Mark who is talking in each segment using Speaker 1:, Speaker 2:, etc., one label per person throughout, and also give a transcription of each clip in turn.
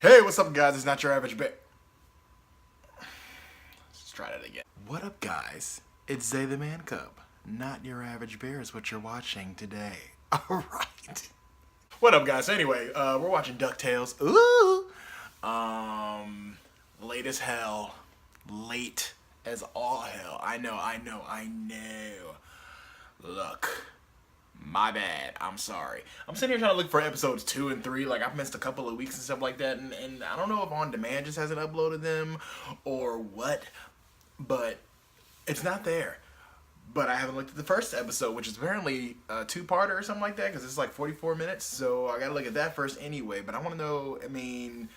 Speaker 1: Hey, what's up, guys? It's not your average bear. Let's try that again. What up, guys? It's Zay the Man Cub. Not your average bear is what you're watching today. All right. What up, guys? Anyway, we're watching DuckTales. Ooh. Late as hell. Late as all hell. I know. Look. My bad. I'm sorry. I'm sitting here trying to look for episodes 2 and 3. Like, I've missed a couple of weeks and stuff like that. And I don't know if On Demand just hasn't uploaded them or what. But it's not there. But I haven't looked at the first episode, which is apparently a 2-parter or something like that. Because it's like 44 minutes. So I got to look at that first anyway. But I want to know, I mean,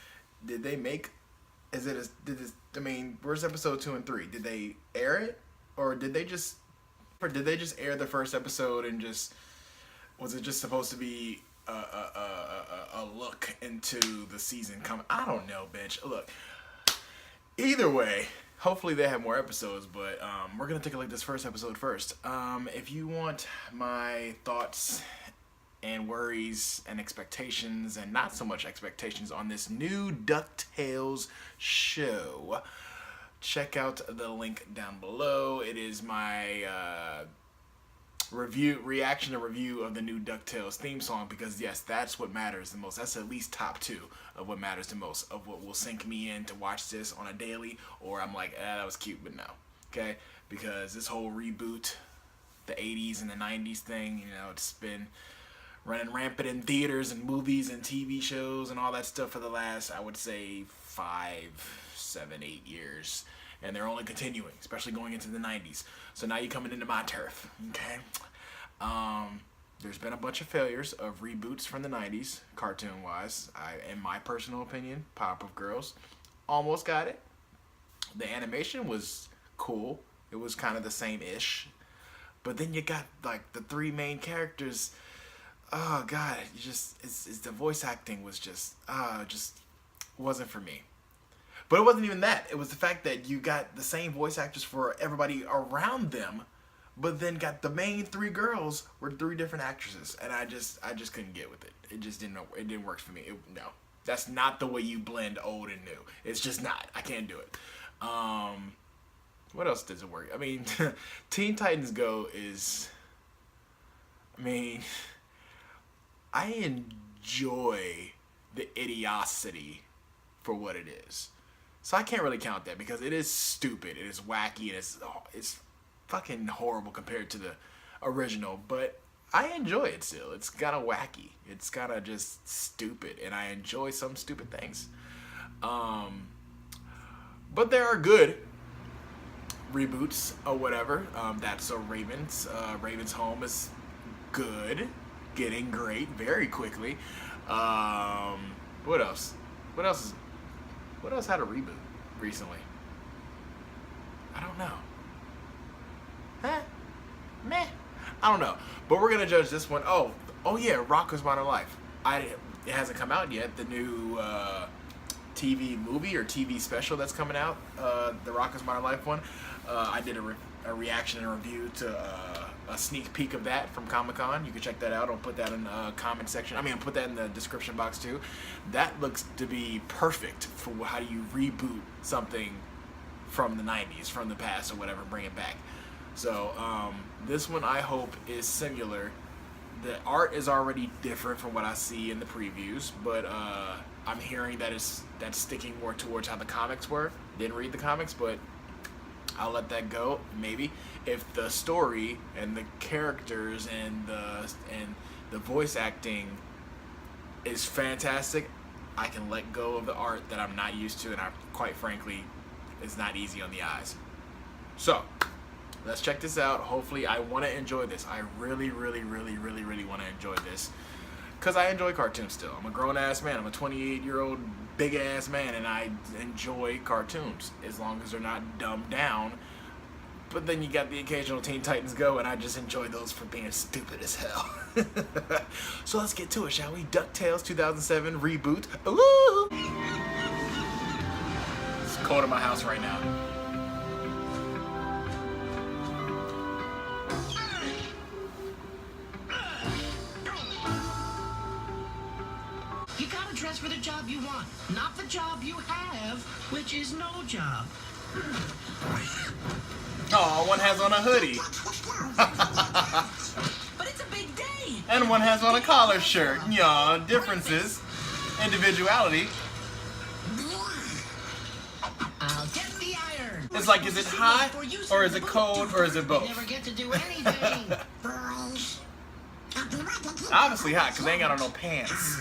Speaker 1: did they make... where's episode 2 and 3? Did they air it? Or did they just air the first episode and just... Was it just supposed to be a look into the season coming? I don't know, bitch. Look, either way, hopefully they have more episodes, but we're going to take a look at this first episode first. If you want my thoughts and worries and expectations, and not so much expectations, on this new DuckTales show, check out the link down below. It is my... reaction and review of the new DuckTales theme song, because yes, that's what matters the most. That's at least top 2 of what matters the most, of what will sink me in to watch this on a daily, or I'm like, that was cute, but no. Okay? Because this whole reboot, the 80s and the 90s thing, you know, it's been running rampant in theaters and movies and TV shows and all that stuff for the last, I would say, 5, 7, 8 years. And they're only continuing, especially going into the 90s. So now you're coming into my turf, okay? There's been a bunch of failures of reboots from the 90s, cartoon-wise. In my personal opinion, Powerpuff Girls almost got it. The animation was cool. It was kind of the same-ish. But then you got, like, the 3 main characters. Oh, God, the voice acting was just wasn't for me. But it wasn't even that. It was the fact that you got the same voice actors for everybody around them, but then got the main 3 girls were 3 different actresses, and I just couldn't get with it. It just didn't work for me. No, that's not the way you blend old and new. It's just not. I can't do it. What else does it work? I mean, Teen Titans Go is. I mean, I enjoy the idiocity for what it is. So I can't really count that, because it is stupid, it is wacky, it's fucking horrible compared to the original, but I enjoy it still. It's kind of wacky, it's kind of just stupid, and I enjoy some stupid things. But there are good reboots or whatever. That's so Raven's Home is good, getting great very quickly. What else? What else had a reboot recently? I don't know. Meh. I don't know. But we're gonna judge this one. Oh yeah, Rocko's Modern Life. It hasn't come out yet. The new TV movie or TV special that's coming out. The Rocko's Modern Life one. I did a reaction and review to a sneak peek of that from Comic-Con. You can check that out. I'll put that in the comment section. I'll put that in the description box too. That looks to be perfect for how you reboot something from the 90s, from the past or whatever, bring it back. So this one I hope is similar. The art is already different from what I see in the previews, but I'm hearing that that's sticking more towards how the comics were. Didn't read the comics, but I'll let that go, maybe. If the story and the characters and the voice acting is fantastic, I can let go of the art that I'm not used to, and quite frankly, it's not easy on the eyes. So, let's check this out. Hopefully, I want to enjoy this. I really want to enjoy this, because I enjoy cartoons still. I'm a grown-ass man. I'm a 28-year-old big-ass man, and I enjoy cartoons, as long as they're not dumbed down. But then you got the occasional Teen Titans Go, and I just enjoy those for being stupid as hell. So let's get to it, shall we? DuckTales 2007 reboot. Ooh! It's cold in my house right now.
Speaker 2: dress for the job you want, not the job you have, which is no job.
Speaker 1: Oh, one has on a hoodie.
Speaker 2: But it's a big day.
Speaker 1: And one has on a collar shirt. Yeah, differences. Individuality.
Speaker 2: I'll get the iron.
Speaker 1: It's like, is it hot, or is it cold, or is it both?
Speaker 2: Never get to do anything.
Speaker 1: Obviously hot, because they ain't got on no pants.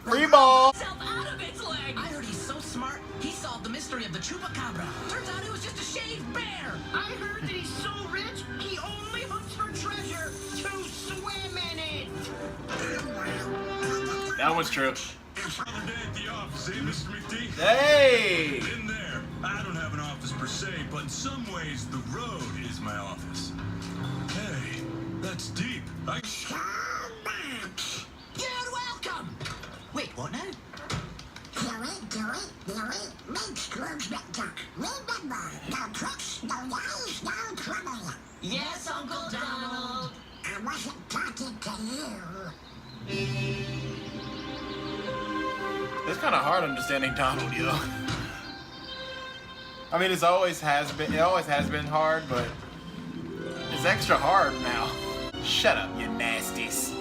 Speaker 1: Free ball!
Speaker 2: Out of its leg. I heard he's so smart, he solved the mystery of the chupacabra. Turns out it was just a shaved bear. I heard that he's so rich, he only hunts for treasure to swim in it.
Speaker 1: That one's true.
Speaker 3: Another day at the office, eh, Mr. McD?
Speaker 1: Hey!
Speaker 3: In there. I don't have an office per se, but in some ways, the road is my office. Hey, that's deep.
Speaker 2: You're welcome. Wait, what now? Yes, Uncle Donald.
Speaker 4: I wasn't talking to you.
Speaker 1: It's kind of hard understanding Donald, yo. I mean, it always has been hard, but it's extra hard now. Shut up, you nasties.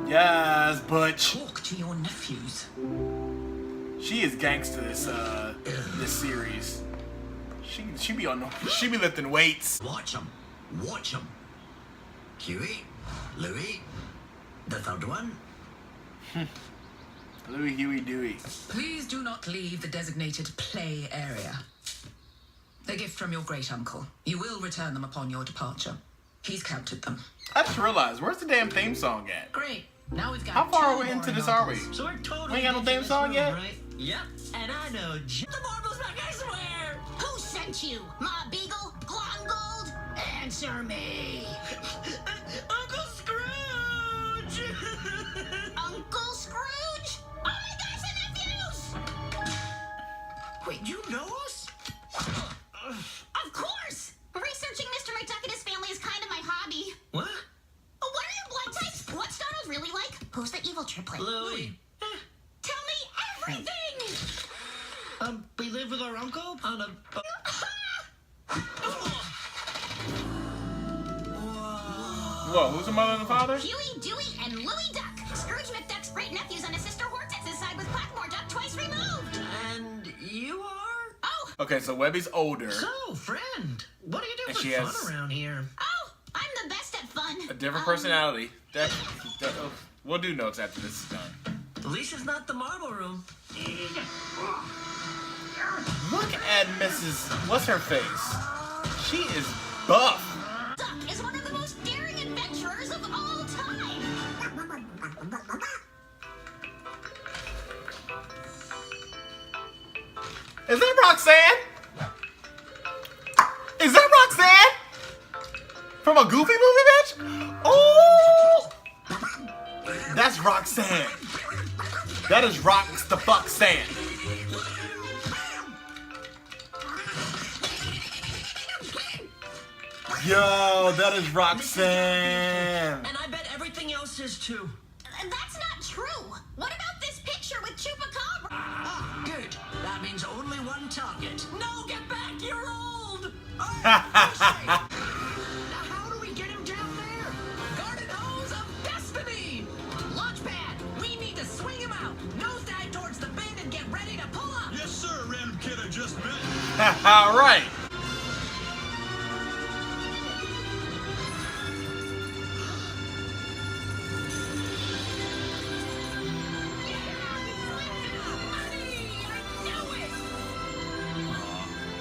Speaker 1: Yes, Butch.
Speaker 2: Talk to your nephews.
Speaker 1: She is gangsta this series. She be lifting weights.
Speaker 2: Watch 'em. Watch 'em. Huey, Louie, the third one.
Speaker 1: Louie, Huey, Dewey.
Speaker 5: Please do not leave the designated play area. A gift from your great uncle. You will return them upon your departure. He's counted them.
Speaker 1: I just realized, where's the damn theme song at?
Speaker 2: Great. Now we've got
Speaker 1: How far
Speaker 2: two
Speaker 1: into
Speaker 2: more
Speaker 1: this are we?
Speaker 2: uncles. So we're totally
Speaker 1: We ain't got no
Speaker 2: into
Speaker 1: theme
Speaker 2: this
Speaker 1: song
Speaker 2: room,
Speaker 1: yet?
Speaker 2: right? Yep. And I know the marble's back, I swear.
Speaker 4: Who sent you? Ma Beagle? Blonde Gold?
Speaker 2: Answer me. Uncle Scrooge.
Speaker 4: Uncle Scrooge? Oh my gosh, the nephews!
Speaker 2: Wait, you know us?
Speaker 4: Of course! Researching Mr. McDuck and his family is kind of my hobby.
Speaker 2: What?
Speaker 4: Oh, what are your blood types? What's Donald really like? Who's the evil triplet?
Speaker 2: Louie.
Speaker 4: Tell me everything!
Speaker 2: We live with our uncle on a...
Speaker 1: Whoa, who's the mother and the father?
Speaker 4: Huey, Dewey, and Louie Duck. Scrooge McDuck's great nephews on his sister Hortense's side with Blackmore Duck twice removed.
Speaker 2: And you are?
Speaker 4: Oh,
Speaker 1: Okay, so Webby's older.
Speaker 2: So, friend, what do you do
Speaker 1: And
Speaker 2: for
Speaker 1: she
Speaker 2: fun
Speaker 1: has-
Speaker 2: around here?
Speaker 4: oh, I'm the best at fun.
Speaker 1: A different personality. We'll do notes after this is done.
Speaker 2: At least it's not the marble room.
Speaker 1: Look at Mrs. What's her face? She is buff.
Speaker 4: Duck is one of the most daring adventurers of all time.
Speaker 1: Is that Roxanne? Is that Roxanne? From a Goofy movie, bitch? Oh! That's Roxanne. That is Rox the fuck Sand. Yo, that is Roxanne.
Speaker 2: And I bet everything else is too.
Speaker 4: That's not true. What about this picture with Chupacabra?
Speaker 2: Ah, good. That means only one target. No, get back! You're old! Now how do we get him down there? Garden hose of destiny! Launchpad, we need to swing him out. Nosedive towards the bin and get ready to pull up.
Speaker 3: Yes, sir, random kid I just met.
Speaker 1: All right.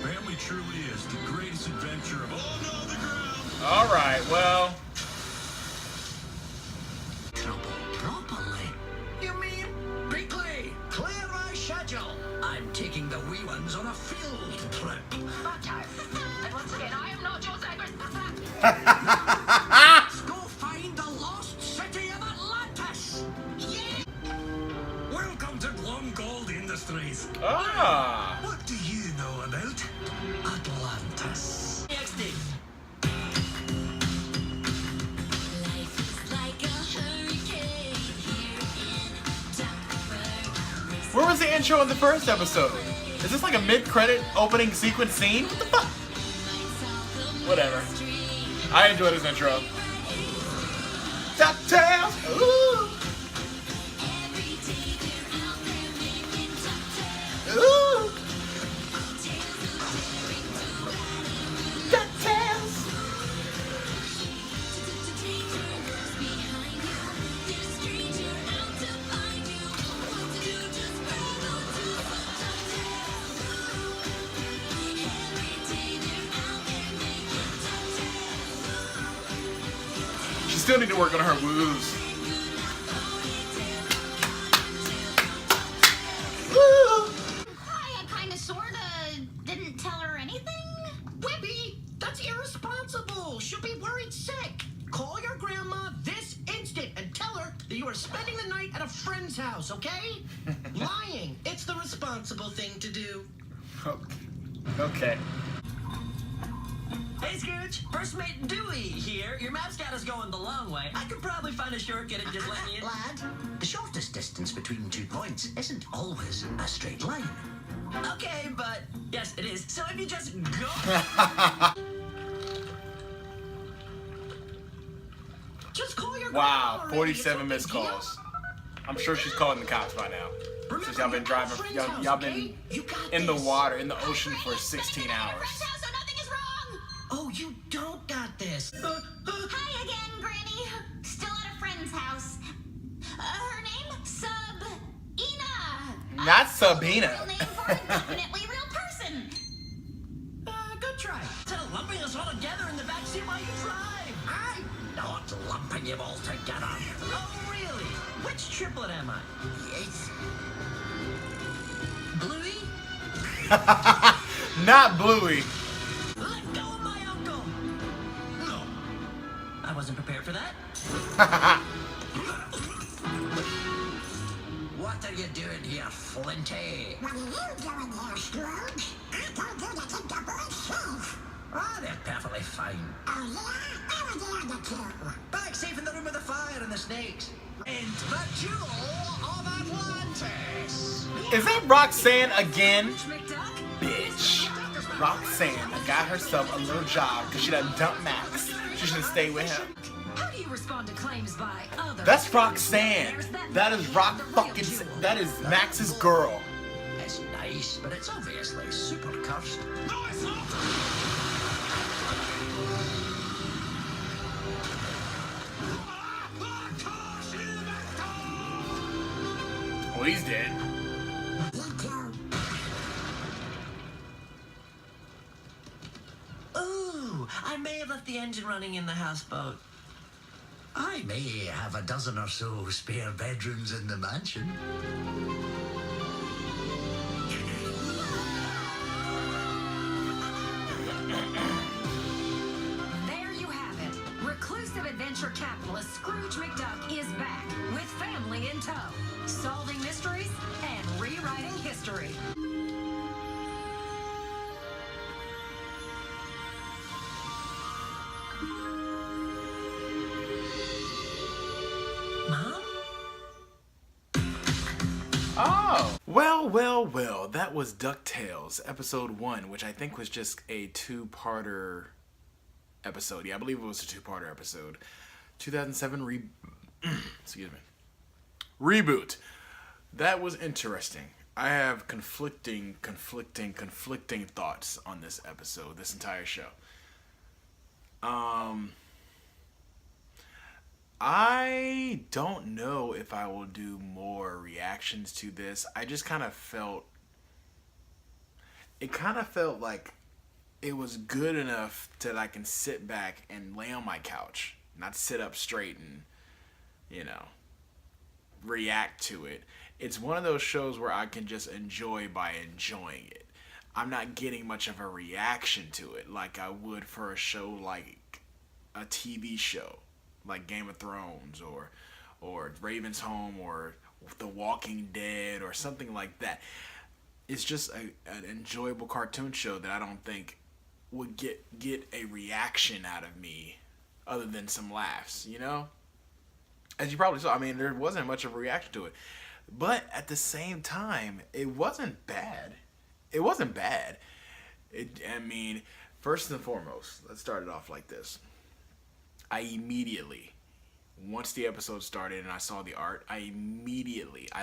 Speaker 3: Family truly is the greatest adventure of all. No, the ground.
Speaker 1: All right. Well,
Speaker 2: Trouble properly? You mean quickly? Clear my schedule. I'm taking the wee ones on a field trip.
Speaker 4: Butter. And once again, I am not your Zagreus.
Speaker 2: Let's go find the lost city of Atlantis.
Speaker 4: Yeah.
Speaker 3: Welcome to Blonde Gold Industries.
Speaker 1: ah.
Speaker 3: What do you know about
Speaker 2: Atlantis. Next thing.
Speaker 4: Life is like a hurricane.
Speaker 1: the intro in the first episode? Is this like a mid-credit opening sequence scene? What the fuck? Whatever. I enjoyed his intro. DuckTales! Ooh! Ooh! DuckTales! She still need to work on her woos.
Speaker 4: I kinda sorta didn't tell her anything.
Speaker 2: Webby, that's irresponsible. She'll be worried sick. Call your grandma this instant and tell her that you are spending the night at a friend's house, okay? Lying. It's the responsible thing to do.
Speaker 1: Okay.
Speaker 6: Hey, Scooch. First mate Dewey here. Your map scout is going the long way. I could probably find a shortcut and just let you in.
Speaker 2: Lad, the shortest distance between 2 points isn't always a straight line.
Speaker 6: Okay, but yes, it is. So if you just go.
Speaker 2: Just call your
Speaker 1: Wow,
Speaker 2: grandma already.
Speaker 1: 47
Speaker 2: It's
Speaker 1: missed
Speaker 2: no big deal.
Speaker 1: calls. I'm sure she's calling the cops by now.
Speaker 2: Remember,
Speaker 1: Since y'all been
Speaker 2: you're at a
Speaker 1: driving,
Speaker 2: friend's
Speaker 1: y'all
Speaker 2: house,
Speaker 1: been
Speaker 2: okay? You got
Speaker 1: in the
Speaker 2: this.
Speaker 1: water, in the ocean for 16 hours.
Speaker 4: Friend's house, so nothing is wrong.
Speaker 2: Oh, you don't got this.
Speaker 4: Hi again, Granny. Still at a friend's house. Her name? Sub-ina.
Speaker 1: Not Sabina.
Speaker 4: Real name for a definitely real person.
Speaker 2: Good try.
Speaker 6: Instead of lumping us all together in the backseat while you drive.
Speaker 2: I'm not lumping you all together.
Speaker 6: Oh, really? Which triplet am I?
Speaker 2: It's
Speaker 6: Bluey?
Speaker 1: Not Bluey.
Speaker 6: Let go of my uncle. No. I wasn't prepared for that.
Speaker 2: What are you doing here, Flinty?
Speaker 4: What are you doing here, Scrooge? I told you to keep the boys safe.
Speaker 2: Ah, they're perfectly fine.
Speaker 4: Oh, yeah? Where were the other two?
Speaker 2: Back safe in the room with the fire and the snakes. And the jewel of Atlantis.
Speaker 1: Is that Roxanne again?
Speaker 5: McDuck?
Speaker 1: Bitch. Roxanne got herself a little job because she done dumped Max. She should have stayed with him.
Speaker 5: How do you respond to claims by others?
Speaker 1: That's Roxanne. That is that is Max's girl.
Speaker 2: It's nice, but it's obviously super cursed.
Speaker 3: No, it's not!
Speaker 1: Well, he's dead.
Speaker 6: Ooh, I may have left the engine running in the houseboat.
Speaker 2: I may have a dozen or so spare bedrooms in the mansion.
Speaker 5: There you have it. Reclusive adventure capitalist Scrooge McDuck is back with family in tow, solving mysteries and rewriting history.
Speaker 6: Mom?
Speaker 1: Oh. Well, that was DuckTales, episode 1, which I think was just a two-parter episode. Yeah, I believe it was a two-parter episode. 2007 excuse me. Reboot. That was interesting. I have conflicting thoughts on this episode, this entire show. I don't know if I will do more reactions to this. I just kind of felt like it was good enough that I can sit back and lay on my couch, not sit up straight and, react to it. It's one of those shows where I can just enjoy by enjoying it. I'm not getting much of a reaction to it like I would for a show like a TV show like Game of Thrones or Raven's Home or The Walking Dead or something like that. It's just an enjoyable cartoon show that I don't think would get a reaction out of me other than some laughs, As you probably saw, there wasn't much of a reaction to it. But at the same time, it wasn't bad. It wasn't bad. I mean, first and foremost, let's start it off like this. I immediately, once the episode started and I saw the art, I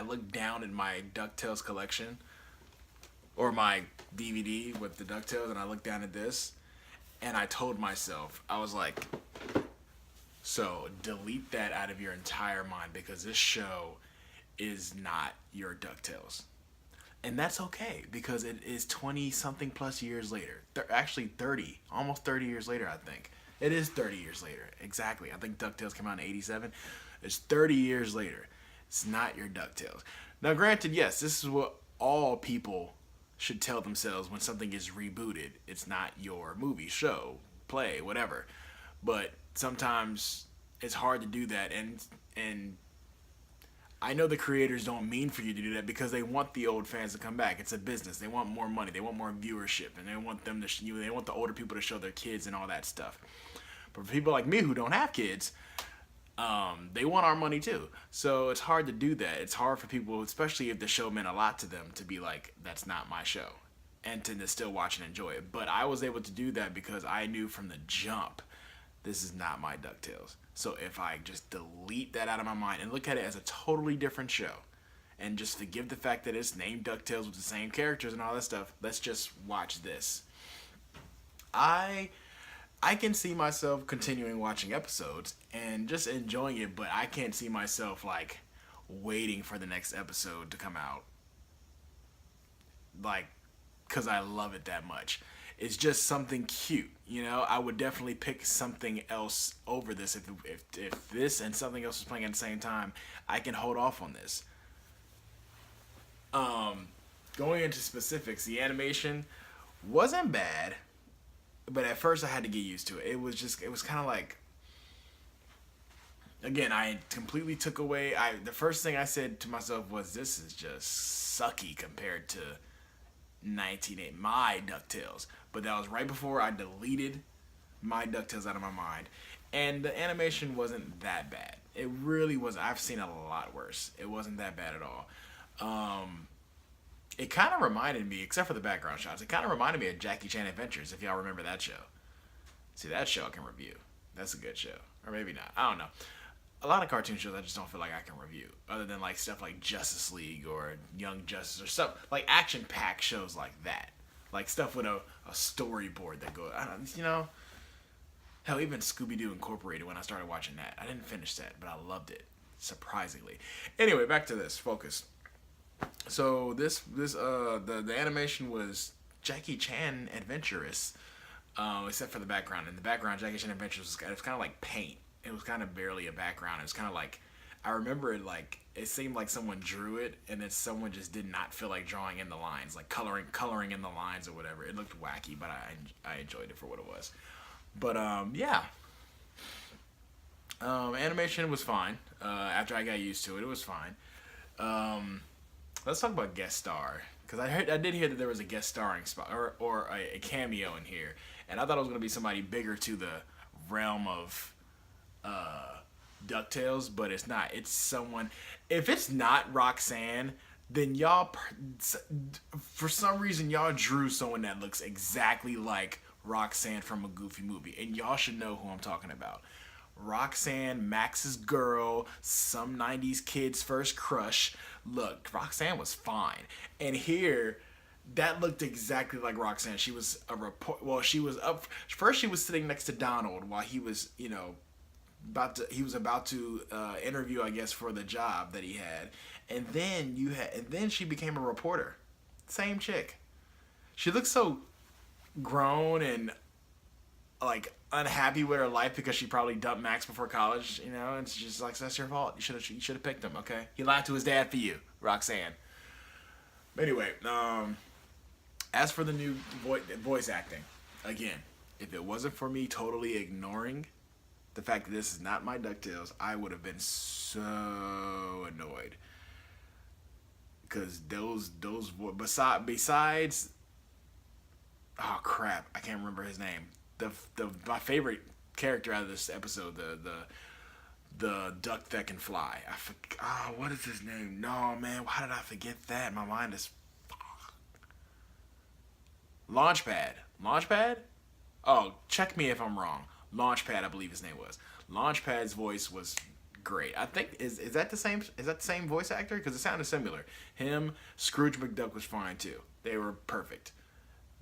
Speaker 1: looked down at my DuckTales collection or my DVD with the DuckTales, and I looked down at this, and I told myself, I was like, so delete that out of your entire mind, because this show is not your DuckTales. And that's okay, because it is 20 something plus years later. Actually 30, almost 30 years later, I think. It is 30 years later, exactly. I think DuckTales came out in 87. It's 30 years later. It's not your DuckTales. Now granted, yes, this is what all people should tell themselves when something is rebooted. It's not your movie, show, play, whatever. But sometimes it's hard to do that, and I know the creators don't mean for you to do that because they want the old fans to come back. It's a business. They want more money. They want more viewership, and they want them to they want the older people to show their kids and all that stuff. But for people like me who don't have kids, they want our money too. So it's hard to do that. It's hard for people, especially if the show meant a lot to them, to be like, that's not my show, and to still watch and enjoy it. But I was able to do that because I knew from the jump, this is not my DuckTales. So if I just delete that out of my mind and look at it as a totally different show, and just forgive the fact that it's named DuckTales with the same characters and all that stuff, let's just watch this. I can see myself continuing watching episodes and just enjoying it, but I can't see myself like waiting for the next episode to come out, like, because I love it that much. It's just something cute, you know. I would definitely pick something else over this if this and something else was playing at the same time. I can hold off on this. Going into specifics, the animation wasn't bad, but at first I had to get used to it. It was kind of like, again, I completely took away. The first thing I said to myself was, this is just sucky compared to 1980, my DuckTales. But that was right before I deleted my DuckTales out of my mind. And the animation wasn't that bad. It really was. I've seen a lot worse. It wasn't that bad at all. It kind of reminded me, except for the background shots, it kind of reminded me of Jackie Chan Adventures, if y'all remember that show. See, that show I can review. That's a good show. Or maybe not. I don't know. A lot of cartoon shows I just don't feel like I can review, other than like stuff like Justice League or Young Justice or stuff like action-packed shows like that, like stuff with a storyboard that goes, I don't, you know. Hell, even Scooby-Doo Incorporated, when I started watching that, I didn't finish that, but I loved it, surprisingly. Anyway, back to this. Focus. So the animation was Jackie Chan adventurous, except for the background. In the background, Jackie Chan Adventures it was kind of like paint. It was kind of barely a background. It was kind of like, I remember it like, it seemed like someone drew it and then someone just did not feel like drawing in the lines, like coloring in the lines or whatever. It looked wacky, but I enjoyed it for what it was. But yeah, animation was fine. After I got used to it, it was fine. Let's talk about guest star, because I did hear that there was a guest starring spot or a cameo in here, and I thought it was gonna be somebody bigger to the realm of DuckTales, but it's not. It's someone. If it's not Roxanne, then y'all, for some reason, y'all drew someone that looks exactly like Roxanne from a Goofy movie, and y'all should know who I'm talking about. Roxanne, Max's girl, some 90s kid's first crush. Look, Roxanne was fine. And here, that looked exactly like Roxanne. She was a report. Well, she was up. First, she was sitting next to Donald while he was, you know, about to interview, I guess, for the job that he had. And then she became a reporter. Same chick. She looks so grown and like unhappy with her life because she probably dumped Max before college, you know, and it's just like, that's your fault. You should have picked him, okay? He lied to his dad for you, Roxanne. Anyway, as for the new voice acting, again, if it wasn't for me totally ignoring the fact that this is not my DuckTales, I would have been so annoyed. Because besides, oh crap, I can't remember his name. My favorite character out of this episode, the duck that can fly. What is his name? No, man, why did I forget that? My mind is... Launchpad. Launchpad? Oh, check me if I'm wrong. Launchpad, I believe his name was. Launchpad's voice was great. I think is that the same voice actor? Because it sounded similar. Him, Scrooge McDuck was fine too. They were perfect.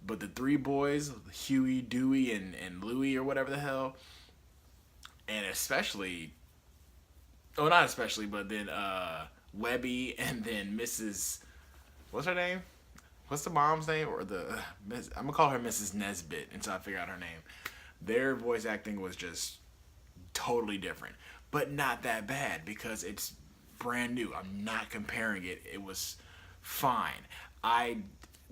Speaker 1: But the three boys, Huey, Dewey, and Louie or whatever the hell, and especially, oh not especially, but then Webby and then Mrs. What's her name? What's the mom's name? Or I'm gonna call her Mrs. Nesbit until I figure out her name. Their voice acting was just totally different, but not that bad because it's brand new. I'm not comparing it. It was fine. Now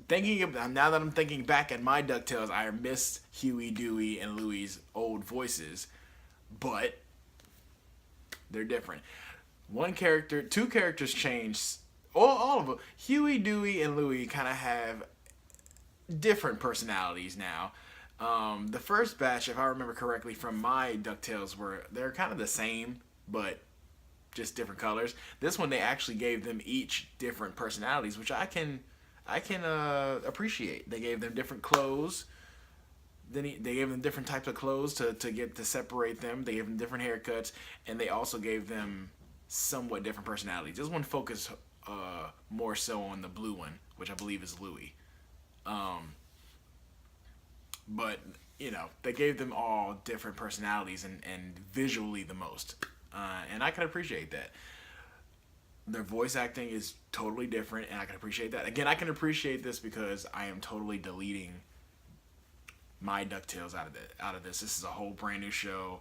Speaker 1: that I'm thinking back at my DuckTales, I missed Huey, Dewey, and Louie's old voices, but they're different. Two characters changed. All of them. Huey, Dewey, and Louie kind of have different personalities now. The first batch, if I remember correctly, from my DuckTales, they're kind of the same, but just different colors. This one, they actually gave them each different personalities, which I can appreciate. They gave them different clothes. Then they gave them different types of clothes to separate them. They gave them different haircuts, and they also gave them somewhat different personalities. This one focused more so on the blue one, which I believe is Louie. But, they gave them all different personalities and visually the most. And I can appreciate that. Their voice acting is totally different, and I can appreciate that. Again, I can appreciate this because I am totally deleting my DuckTales out of this. This is a whole brand new show.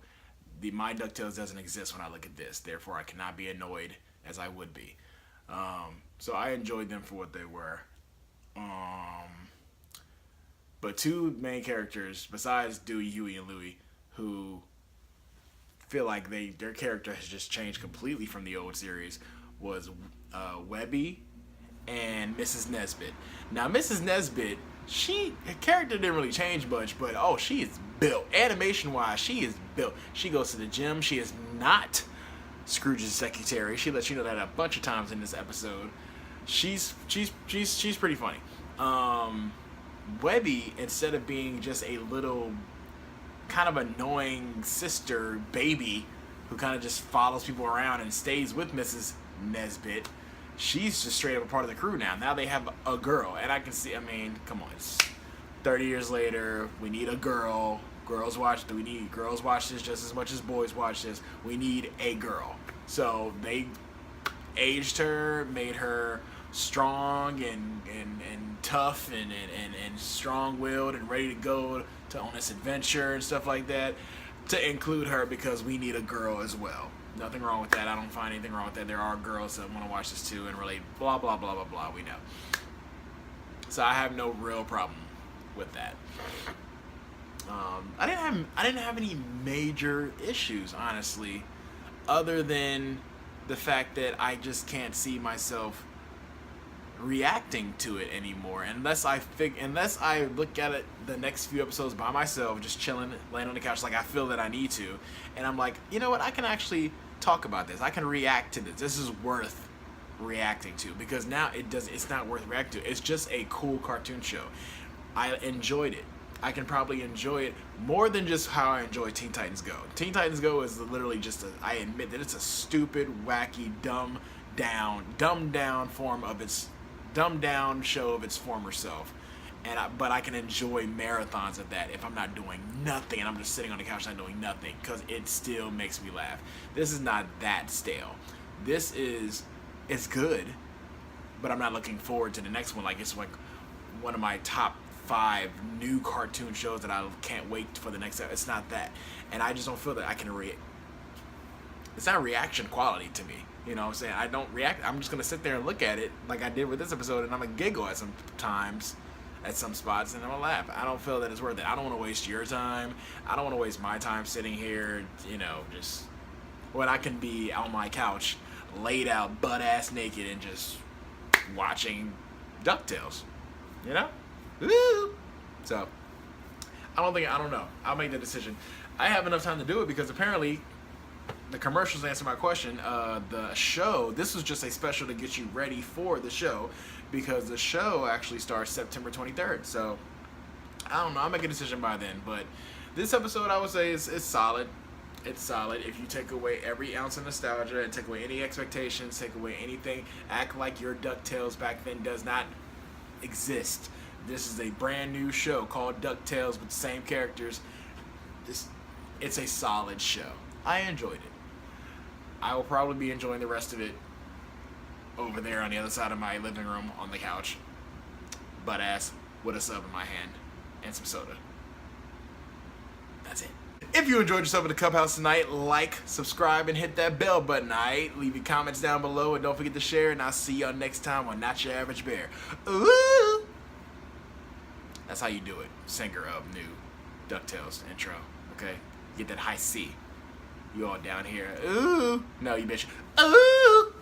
Speaker 1: My DuckTales doesn't exist when I look at this. Therefore, I cannot be annoyed as I would be. So I enjoyed them for what they were. But two main characters, besides Dewey, Huey, and Louie, who feel like their character has just changed completely from the old series, was Webby and Mrs. Nesbit. Now, Mrs. Nesbit, her character didn't really change much, but she is built. Animation-wise, she is built. She goes to the gym. She is not Scrooge's secretary. She lets you know that a bunch of times in this episode. She's pretty funny. Webby, instead of being just a little kind of annoying sister baby who kind of just follows people around and stays with Mrs. Nesbit, she's just straight up a part of the crew now. Now they have a girl, and I can see, come on, it's 30 years later, we need a girl. Girls watch this just as much as boys watch this. We need a girl. So they aged her, made her strong and tough and strong-willed and ready to go on this adventure and stuff like that, to include her because we need a girl as well. Nothing wrong with that. I don't find anything wrong with that. There are girls that want to watch this too and relate, blah, blah, blah, blah, blah, we know. So I have no real problem with that. I didn't have any major issues, honestly, other than the fact that I just can't see myself reacting to it anymore unless I look at it the next few episodes by myself, just chilling, laying on the couch, like I feel that I need to, and I'm like, you know what, I can actually talk about this. I can react to this. This is worth reacting to, because now it's not worth reacting to. It's just a cool cartoon show. I enjoyed it. I can probably enjoy it more than just how I enjoy Teen Titans Go. Teen Titans Go is literally just I admit that it's a stupid, wacky, dumbed down show of its former self. But I can enjoy marathons of that if I'm not doing nothing and I'm just sitting on the couch not doing nothing, because it still makes me laugh. This is not that stale. It's good, but I'm not looking forward to the next one. Like, it's like one of my top 5 new cartoon shows that I can't wait for the next episode. It's not that. And I just don't feel that I can it's not reaction quality to me. You know what I'm saying? I don't react. I'm just going to sit there and look at it like I did with this episode, and I'm going to giggle at some times, at some spots, and I'm going to laugh. I don't feel that it's worth it. I don't want to waste your time. I don't want to waste my time sitting here, just when I can be on my couch, laid out, butt-ass naked, and just watching DuckTales. Woo! So, I don't know. I'll make the decision. I have enough time to do it because apparently the commercials answer my question. The show, this was just a special to get you ready for the show, because the show actually starts September 23rd. So I don't know. I'll make a decision by then. But this episode, I would say, is solid. It's solid. If you take away every ounce of nostalgia and take away any expectations, take away anything, act like your DuckTales back then does not exist. This is a brand new show called DuckTales with the same characters. It's a solid show. I enjoyed it. I will probably be enjoying the rest of it over there on the other side of my living room on the couch, butt ass with a sub in my hand and some soda. That's it. If you enjoyed yourself at the Cup House tonight, like, subscribe, and hit that bell button, alright? Leave your comments down below, and don't forget to share, and I'll see y'all next time on Not Your Average Bear. Ooh! That's how you do it. Singer of new DuckTales intro, okay? Get that high C. You all down here. Ooh! No, you bitch. Ooh!